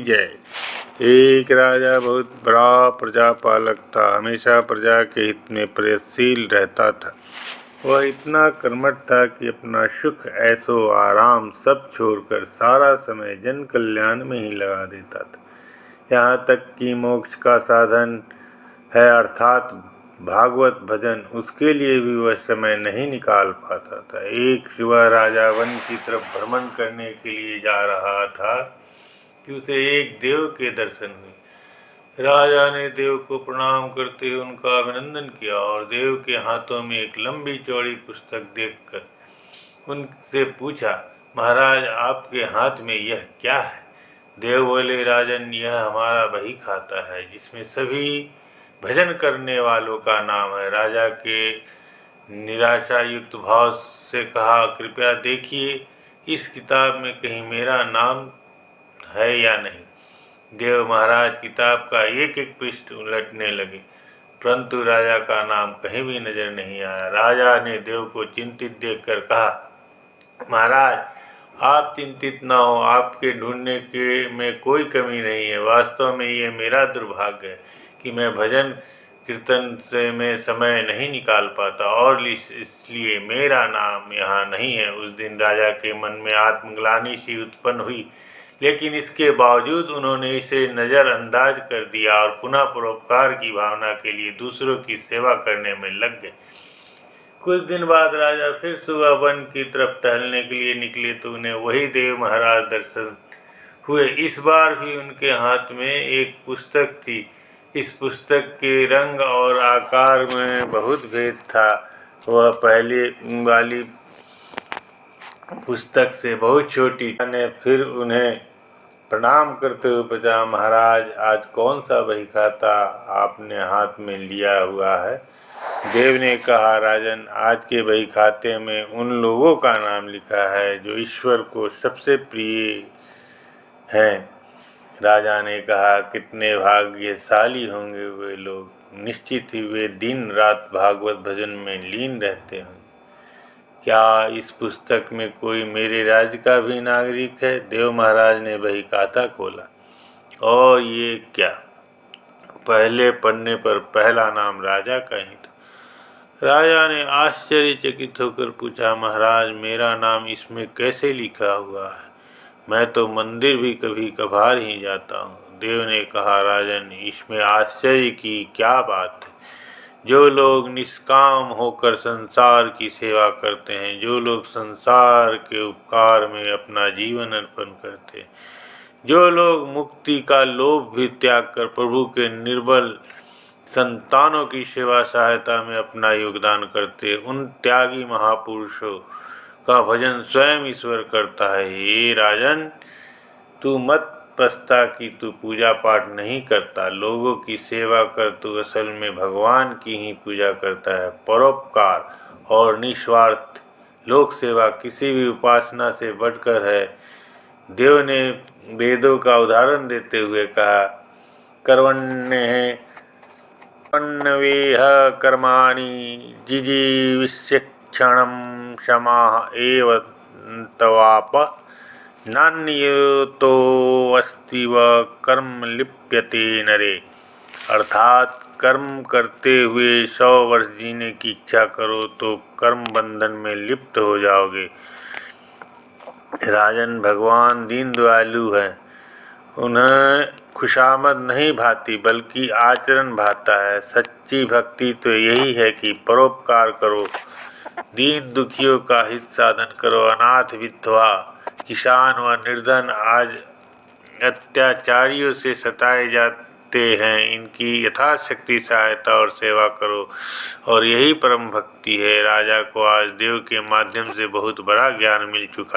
जय। एक राजा बहुत बड़ा प्रजापालक था। हमेशा प्रजा के हित में प्रयत्नशील रहता था। वह इतना कर्मठ था कि अपना सुख ऐशो आराम सब छोड़कर सारा समय जन कल्याण में ही लगा देता था। यहाँ तक कि मोक्ष का साधन है अर्थात भागवत भजन, उसके लिए भी वह समय नहीं निकाल पाता था। एक सुबह राजा वन की तरफ भ्रमण करने के लिए जा रहा था कि उसे एक देव के दर्शन हुए। राजा ने देव को प्रणाम करते हुए उनका अभिनंदन किया और देव के हाथों में एक लंबी चौड़ी पुस्तक देखकर उनसे पूछा, महाराज आपके हाथ में यह क्या है? देव बोले, राजन यह हमारा बही खाता है जिसमें सभी भजन करने वालों का नाम है। राजा के निराशा युक्त भाव से कहा, कृपया देखिए इस किताब में कहीं मेरा नाम है या नहीं। देव महाराज किताब का एक एक पृष्ठ उलटने लगे, परंतु राजा का नाम कहीं भी नजर नहीं आया। राजा ने देव को चिंतित देखकर कहा, महाराज आप चिंतित न हो, आपके ढूंढने के में कोई कमी नहीं है। वास्तव में ये मेरा दुर्भाग्य है कि मैं भजन कीर्तन से में समय नहीं निकाल पाता और इसलिए मेरा नाम यहाँ नहीं है। उस दिन राजा के मन में आत्मग्लानि सी उत्पन्न हुई, लेकिन इसके बावजूद उन्होंने इसे नज़रअंदाज कर दिया और पुनः परोपकार की भावना के लिए दूसरों की सेवा करने में लग गए। कुछ दिन बाद राजा फिर सुबह वन की तरफ टहलने के लिए निकले तो उन्हें वही देव महाराज दर्शन हुए। इस बार भी उनके हाथ में एक पुस्तक थी। इस पुस्तक के रंग और आकार में बहुत भेद था। वह पहले वाली पुस्तक से बहुत छोटी ने फिर उन्हें प्रणाम करते हुए पूछा, महाराज आज कौन सा बही खाता आपने हाथ में लिया हुआ है? देव ने कहा, राजन आज के बही खाते में उन लोगों का नाम लिखा है जो ईश्वर को सबसे प्रिय हैं। राजा ने कहा, कितने भाग्यशाली होंगे वे लोग, निश्चित ही वे दिन रात भागवत भजन में लीन रहते होंगे। क्या इस पुस्तक में कोई मेरे राज्य का भी नागरिक है? देव महाराज ने बही खाता खोला और ये क्या, पहले पन्ने पर पहला नाम राजा का ही था। राजा ने आश्चर्यचकित होकर पूछा, महाराज मेरा नाम इसमें कैसे लिखा हुआ है? मैं तो मंदिर भी कभी कभार ही जाता हूँ। देव ने कहा, राजन इसमें आश्चर्य की क्या बात है। जो लोग निष्काम होकर संसार की सेवा करते हैं, जो लोग संसार के उपकार में अपना जीवन अर्पण करते हैं, जो लोग मुक्ति का लोभ भी त्याग कर प्रभु के निर्बल संतानों की सेवा सहायता में अपना योगदान करते, उन त्यागी महापुरुषों का भजन स्वयं ईश्वर करता है। ये राजन तू मत पछता कि तू पूजा पाठ नहीं करता, लोगों की सेवा कर, तू असल में भगवान की ही पूजा करता है। परोपकार और निस्वार्थ लोक सेवा किसी भी उपासना से बढ़कर है। देव ने वेदों का उदाहरण देते हुए कहा, कर्मण्येह कर्माणि जिजीविष्य क्षणं क्षमाः एव तवाप नान्यतोऽस्ति व कर्म लिप्यते नरे। अर्थात कर्म करते हुए 100 वर्ष जीने की इच्छा करो तो कर्म बंधन में लिप्त हो जाओगे। राजन भगवान दीन दयालु हैं, उन्हें खुशामद नहीं भाती बल्कि आचरण भाता है। सच्ची भक्ति तो यही है कि परोपकार करो, दीन दुखियों का हित साधन करो। अनाथ, विधवा, किसान व निर्धन आज अत्याचारियों से सताए जाते हैं, इनकी यथाशक्ति सहायता और सेवा करो और यही परम भक्ति है। राजा को आज देव के माध्यम से बहुत बड़ा ज्ञान मिल चुका।